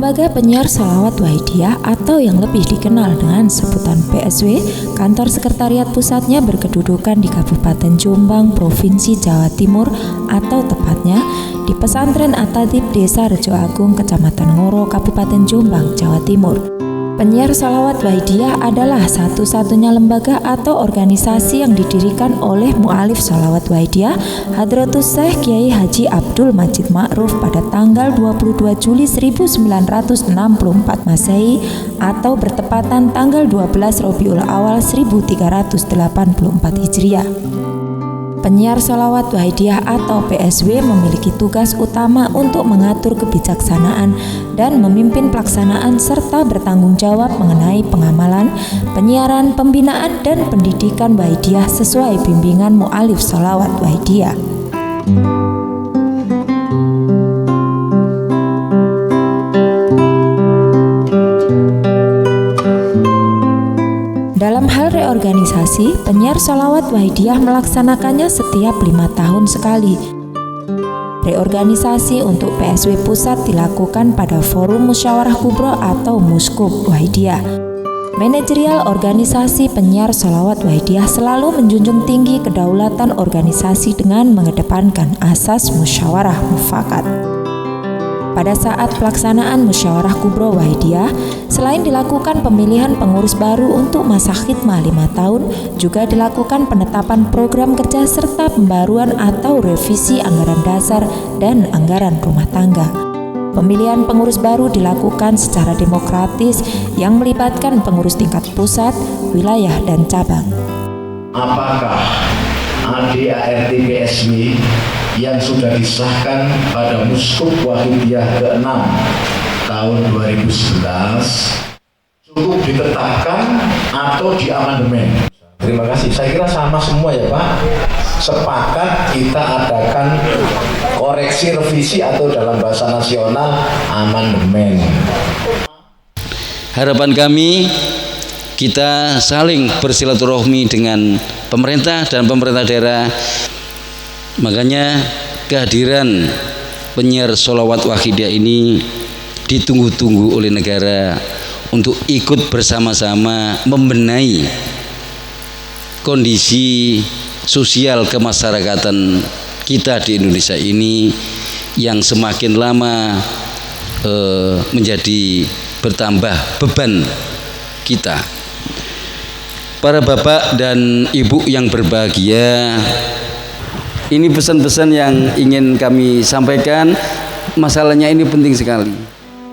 Lembaga Penyiar Sholawat Wahidiyah atau yang lebih dikenal dengan sebutan PSW, kantor sekretariat pusatnya berkedudukan di Kabupaten Jombang, Provinsi Jawa Timur, atau tepatnya di Pesantren At-Tatib Desa Rejo Agung, Kecamatan Ngoro, Kabupaten Jombang, Jawa Timur. Penyiar Sholawat Wahidiyah adalah satu-satunya lembaga atau organisasi yang didirikan oleh mu'alif Sholawat Wahidiyah Hadratus Syekh Kiai Haji Abdul Majid Ma'ruf pada tanggal 22 Juli 1964 Masehi atau bertepatan tanggal 12 Rabiul Awal 1384 Hijriah. Penyiar Sholawat Wahidiyah atau PSW memiliki tugas utama untuk mengatur kebijaksanaan dan memimpin pelaksanaan serta bertanggung jawab mengenai pengamalan, penyiaran, pembinaan, dan pendidikan Wahidiyah sesuai bimbingan mu'alif Sholawat Wahidiyah. Dalam hal reorganisasi, penyiar Sholawat Wahidiyah melaksanakannya setiap 5 tahun sekali. Reorganisasi untuk PSW Pusat dilakukan pada Forum Musyawarah Kubro atau Muskub Wahidiyah. Manajerial organisasi penyiar Sholawat Wahidiyah selalu menjunjung tinggi kedaulatan organisasi dengan mengedepankan asas musyawarah mufakat. Pada saat pelaksanaan Musyawarah Kubro Wahidiyah, selain dilakukan pemilihan pengurus baru untuk masa khidmah 5 tahun, juga dilakukan penetapan program kerja serta pembaruan atau revisi anggaran dasar dan anggaran rumah tangga. Pemilihan pengurus baru dilakukan secara demokratis yang melibatkan pengurus tingkat pusat, wilayah, dan cabang. Apakah ADART PSW yang sudah disahkan pada Muskub Wahidiyah ke-6 tahun 2011 cukup ditetapkan atau diamandemen? Terima kasih. Saya kira sama semua ya Pak. Sepakat kita adakan koreksi revisi atau dalam bahasa nasional amandemen. Harapan kami kita saling bersilaturahmi dengan pemerintah dan pemerintah daerah. Makanya kehadiran penyiar Sholawat Wahidiyah ini ditunggu-tunggu oleh negara untuk ikut bersama-sama membenahi kondisi sosial kemasyarakatan kita di Indonesia ini yang semakin lama menjadi bertambah beban kita. Para bapak dan ibu yang berbahagia, ini pesan-pesan yang ingin kami sampaikan. Masalahnya ini penting sekali.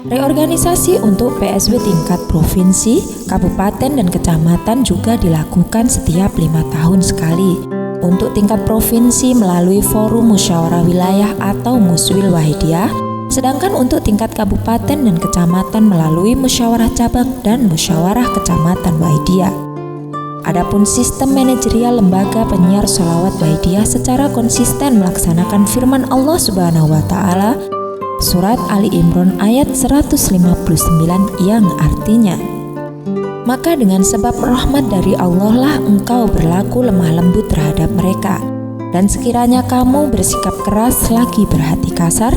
Reorganisasi untuk PSW tingkat provinsi, kabupaten, dan kecamatan juga dilakukan setiap 5 tahun sekali. Untuk tingkat provinsi melalui Forum Musyawarah Wilayah atau Muswil Wahidiyah, sedangkan untuk tingkat kabupaten dan kecamatan melalui Musyawarah Cabang dan Musyawarah Kecamatan Wahidiyah. Adapun sistem manajerial lembaga penyiar Sholawat Wahidiyah secara konsisten melaksanakan firman Allah Subhanahu wa Ta'ala Surat Ali Imran ayat 159 yang artinya, maka dengan sebab rahmat dari Allah lah engkau berlaku lemah lembut terhadap mereka, dan sekiranya kamu bersikap keras lagi berhati kasar,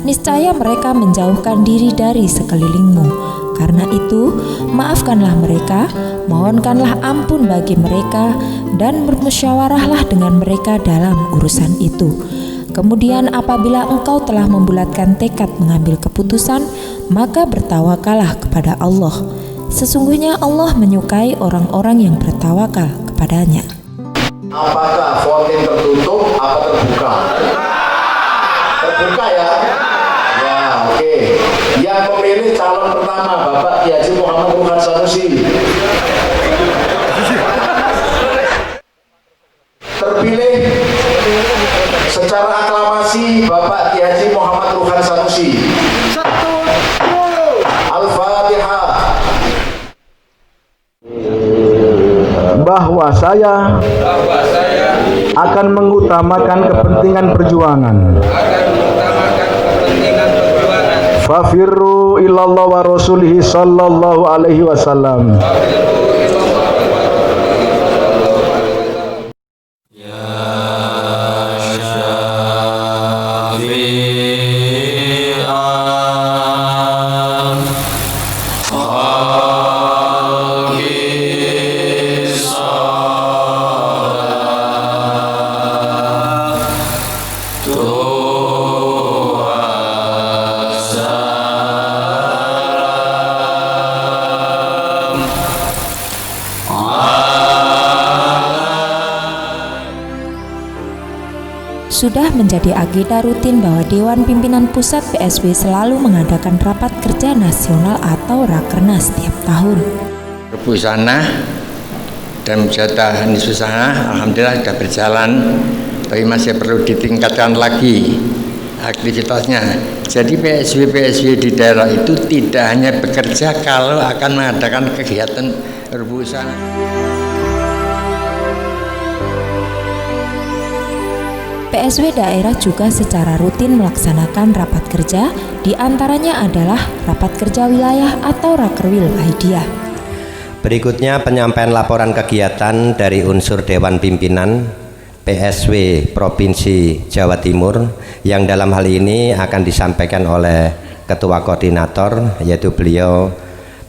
niscaya mereka menjauhkan diri dari sekelilingmu. Karena itu, maafkanlah mereka, mohonkanlah ampun bagi mereka, dan bermusyawarahlah dengan mereka dalam urusan itu. Kemudian apabila engkau telah membulatkan tekad mengambil keputusan, maka bertawakallah kepada Allah. Sesungguhnya Allah menyukai orang-orang yang bertawakal kepadanya. Apakah voting tertutup atau terbuka? Terbuka ya? Ya, oke. Yang memilih calon pertama Bapak Kiai Haji Muhammad Ruhan Sanusi. Terpilih secara aklamasi Bapak Kiai Haji Muhammad Ruhan Sanusi. Al-Fatihah. Bahwa saya akan mengutamakan kepentingan perjuangan. Fafirru ilallah wa rasulihi sallallahu alaihi wasallam. Sudah menjadi agenda rutin bahwa Dewan Pimpinan Pusat PSW selalu mengadakan rapat kerja nasional atau Rakernas setiap tahun. Busana dan jatah Nisfusana alhamdulillah sudah berjalan, tapi masih perlu ditingkatkan lagi aktivitasnya. Jadi PSW di daerah itu tidak hanya bekerja kalau akan mengadakan kegiatan berbusana. PSW daerah juga secara rutin melaksanakan rapat kerja, diantaranya adalah rapat kerja wilayah atau Rakerwil Wahidiyah. Berikutnya penyampaian laporan kegiatan dari unsur Dewan Pimpinan PSW Provinsi Jawa Timur yang dalam hal ini akan disampaikan oleh Ketua Koordinator, yaitu beliau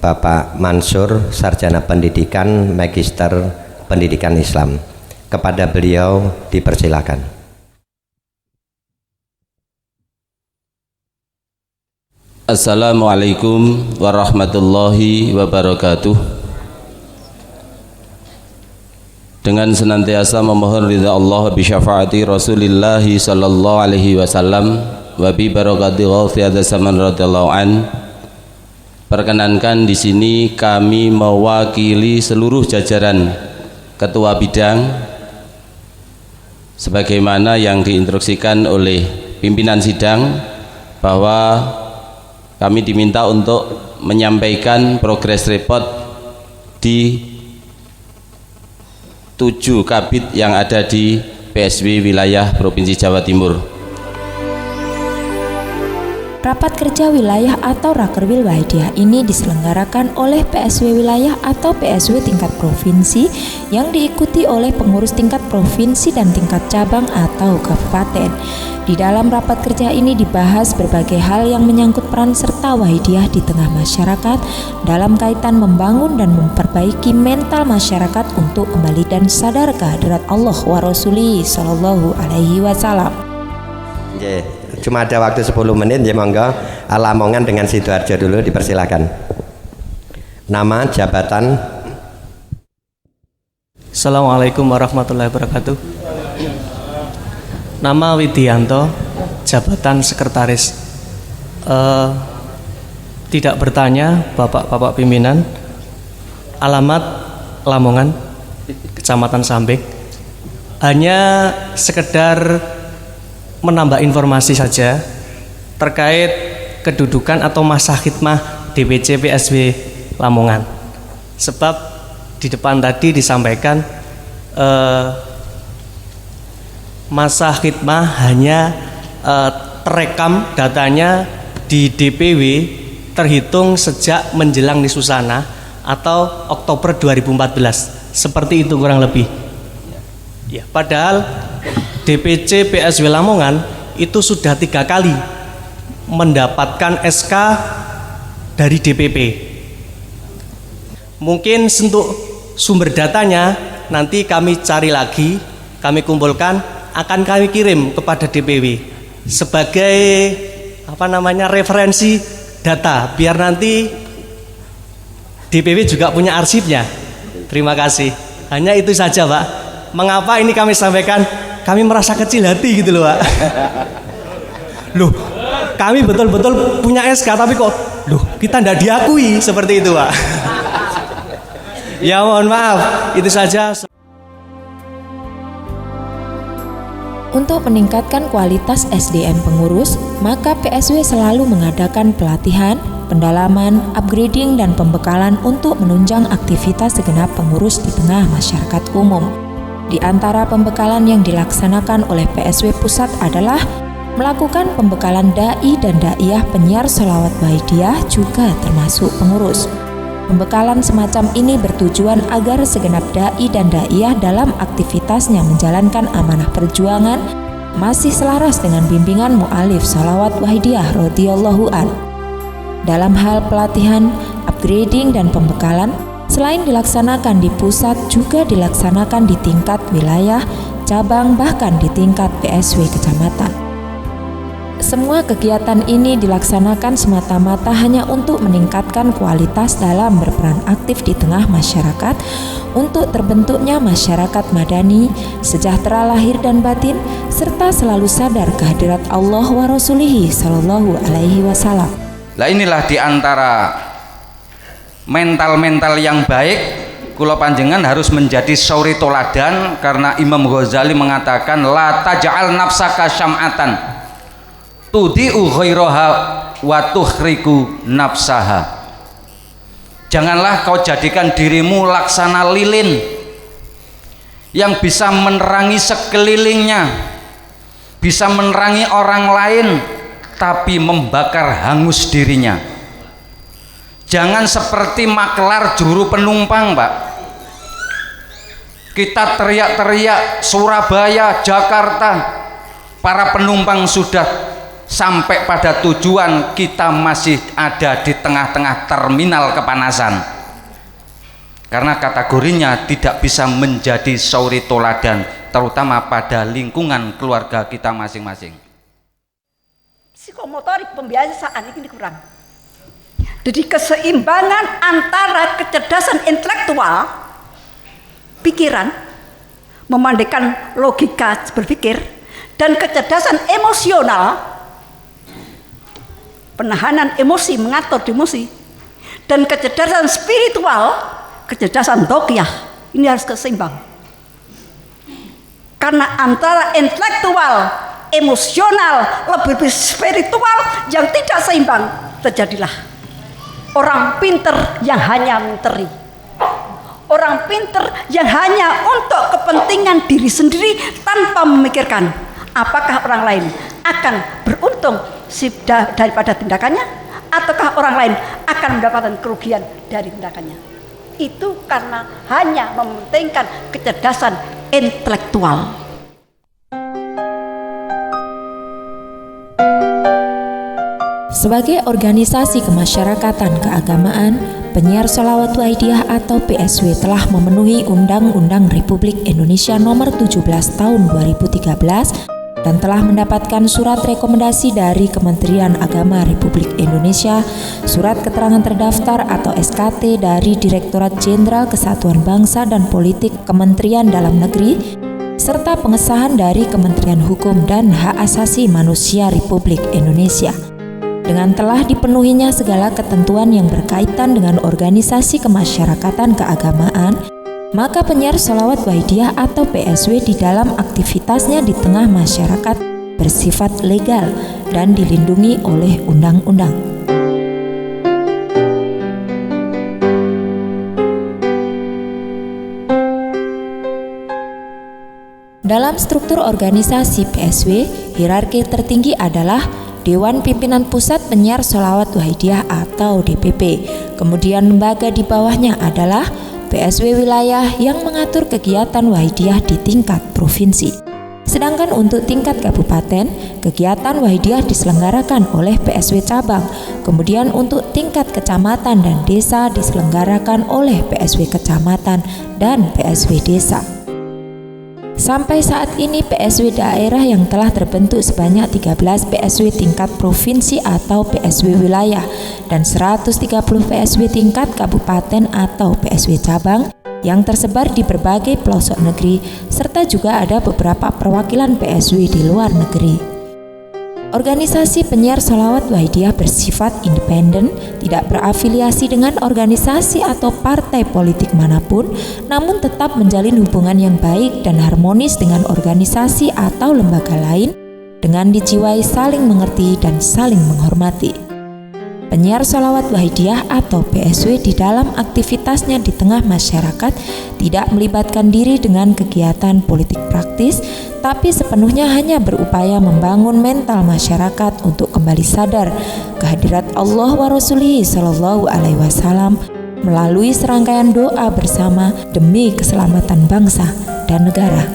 Bapak Mansur, Sarjana Pendidikan, Magister Pendidikan Islam. Kepada beliau dipersilakan. Assalamualaikum warahmatullahi wabarakatuh. Dengan senantiasa memohon ridha Allah bi syafaati Rasulillah sallallahu alaihi wasallam wa bi barakati ghauthi hadza zaman radhiyallahu an. Perkenankan di sini kami mewakili seluruh jajaran ketua bidang sebagaimana yang diinstruksikan oleh pimpinan sidang bahwa kami diminta untuk menyampaikan progress report di 7 kabid yang ada di PSW wilayah Provinsi Jawa Timur. Rapat kerja wilayah atau Rakerwil Wahidiyah ini diselenggarakan oleh PSW wilayah atau PSW tingkat provinsi yang diikuti oleh pengurus tingkat provinsi dan tingkat cabang atau kabupaten. Di dalam rapat kerja ini dibahas berbagai hal yang menyangkut peran serta Wahidiyah di tengah masyarakat dalam kaitan membangun dan memperbaiki mental masyarakat untuk kembali dan sadar kehadirat Allah wa Rasulih sallallahu alaihi wasallam. Cuma ada waktu 10 menit, ya monggo Lamongan dengan Sidoarjo dulu dipersilakan. Nama, jabatan. Assalamualaikum warahmatullahi wabarakatuh. Nama Widianto, jabatan sekretaris. Tidak bertanya Bapak-bapak pimpinan. Alamat Lamongan, Kecamatan Sambek. Hanya sekedar menambah informasi saja terkait kedudukan atau masa khidmah DPC PSW Lamongan. Sebab di depan tadi disampaikan masa khidmah hanya terekam datanya di DPW terhitung sejak menjelang Nisfusana atau Oktober 2014. Seperti itu kurang lebih. Ya, padahal DPC PSW Lamongan itu sudah 3 kali mendapatkan SK dari DPP. Mungkin untuk sumber datanya nanti kami cari lagi, kami kumpulkan, akan kami kirim kepada DPW sebagai referensi data, biar nanti DPW juga punya arsipnya. Terima kasih. Hanya itu saja, Pak. Mengapa ini kami sampaikan? Kami merasa kecil hati gitu loh, Pak. Loh, kami betul-betul punya SK tapi kok kita tidak diakui seperti itu, Pak. Ya mohon maaf, itu saja. Untuk meningkatkan kualitas SDM pengurus, maka PSW selalu mengadakan pelatihan, pendalaman, upgrading, dan pembekalan untuk menunjang aktivitas segenap pengurus di tengah masyarakat umum. Di antara pembekalan yang dilaksanakan oleh PSW Pusat adalah melakukan pembekalan dai dan daiyah penyiar sholawat Wahidiyah juga termasuk pengurus. Pembekalan semacam ini bertujuan agar segenap dai dan daiyah dalam aktivitasnya menjalankan amanah perjuangan masih selaras dengan bimbingan mu'alif sholawat Wahidiyah radhiyallahu an. Dalam hal pelatihan, upgrading, dan pembekalan, selain dilaksanakan di pusat, juga dilaksanakan di tingkat wilayah, cabang, bahkan di tingkat PSW kecamatan. Semua kegiatan ini dilaksanakan semata-mata hanya untuk meningkatkan kualitas dalam berperan aktif di tengah masyarakat, untuk terbentuknya masyarakat madani, sejahtera lahir dan batin, serta selalu sadar kehadirat Allah wa Rasulihi sallallahu alaihi wasallam. Lah inilah diantara mental-mental yang baik, kula panjenengan harus menjadi suri toladan, karena Imam Ghazali mengatakan la taj'al nafsaka syam'atan tudi'u ghairaha wa tuhriku nafsaha. Janganlah kau jadikan dirimu laksana lilin yang bisa menerangi sekelilingnya, bisa menerangi orang lain, tapi membakar hangus dirinya. Jangan seperti maklar juru penumpang, Pak. Kita teriak-teriak Surabaya, Jakarta, para penumpang sudah sampai pada tujuan, kita masih ada di tengah-tengah terminal kepanasan, karena kategorinya tidak bisa menjadi suri toladan, terutama pada lingkungan keluarga kita masing-masing. Psikomotorik pembiasaan ini kurang. Jadi keseimbangan antara kecerdasan intelektual, pikiran, memandaikan logika berpikir, dan kecerdasan emosional, penahanan emosi, mengatur emosi, dan kecerdasan spiritual, kecerdasan doqiyah, ini harus keseimbang. Karena antara intelektual, emosional, lebih spiritual yang tidak seimbang, terjadilah orang pinter yang hanya menteri, orang pinter yang hanya untuk kepentingan diri sendiri tanpa memikirkan apakah orang lain akan beruntung daripada tindakannya, ataukah orang lain akan mendapatkan kerugian dari tindakannya. Itu karena hanya mementingkan kecerdasan intelektual. Sebagai organisasi kemasyarakatan keagamaan, Penyiar Sholawat Wahidiyah atau PSW telah memenuhi Undang-Undang Republik Indonesia Nomor 17 Tahun 2013 dan telah mendapatkan surat rekomendasi dari Kementerian Agama Republik Indonesia, surat keterangan terdaftar atau SKT dari Direktorat Jenderal Kesatuan Bangsa dan Politik Kementerian Dalam Negeri, serta pengesahan dari Kementerian Hukum dan Hak Asasi Manusia Republik Indonesia. Dengan telah dipenuhinya segala ketentuan yang berkaitan dengan organisasi kemasyarakatan keagamaan, maka Penyiar Sholawat Wahidiyah atau PSW di dalam aktivitasnya di tengah masyarakat bersifat legal dan dilindungi oleh undang-undang. Dalam struktur organisasi PSW, hierarki tertinggi adalah Dewan Pimpinan Pusat Penyiar Sholawat Wahidiyah atau DPP. Kemudian lembaga di bawahnya adalah PSW wilayah yang mengatur kegiatan Wahidiyah di tingkat provinsi. Sedangkan untuk tingkat kabupaten, kegiatan Wahidiyah diselenggarakan oleh PSW cabang. Kemudian untuk tingkat kecamatan dan desa diselenggarakan oleh PSW kecamatan dan PSW desa. Sampai saat ini PSW daerah yang telah terbentuk sebanyak 13 PSW tingkat provinsi atau PSW wilayah dan 130 PSW tingkat kabupaten atau PSW cabang yang tersebar di berbagai pelosok negeri, serta juga ada beberapa perwakilan PSW di luar negeri. Organisasi Penyiar Sholawat Wahidiyah bersifat independen, tidak berafiliasi dengan organisasi atau partai politik manapun, namun tetap menjalin hubungan yang baik dan harmonis dengan organisasi atau lembaga lain dengan dijiwai saling mengerti dan saling menghormati. Penyiar Sholawat Wahidiyah atau PSW di dalam aktivitasnya di tengah masyarakat tidak melibatkan diri dengan kegiatan politik praktis, tapi sepenuhnya hanya berupaya membangun mental masyarakat untuk kembali sadar kehadirat Allah wa Rasulihi sallallahu alaihi wasallam melalui serangkaian doa bersama demi keselamatan bangsa dan negara.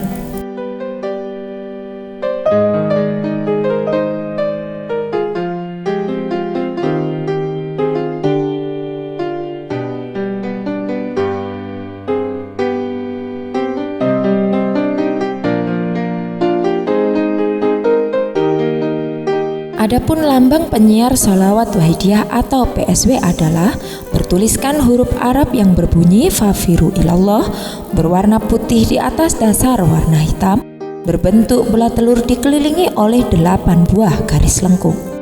Adapun lambang penyiar sholawat wahidiyah atau PSW adalah bertuliskan huruf Arab yang berbunyi Fafiru ilallah, berwarna putih di atas dasar warna hitam, berbentuk bola telur dikelilingi oleh 8 buah garis lengkung.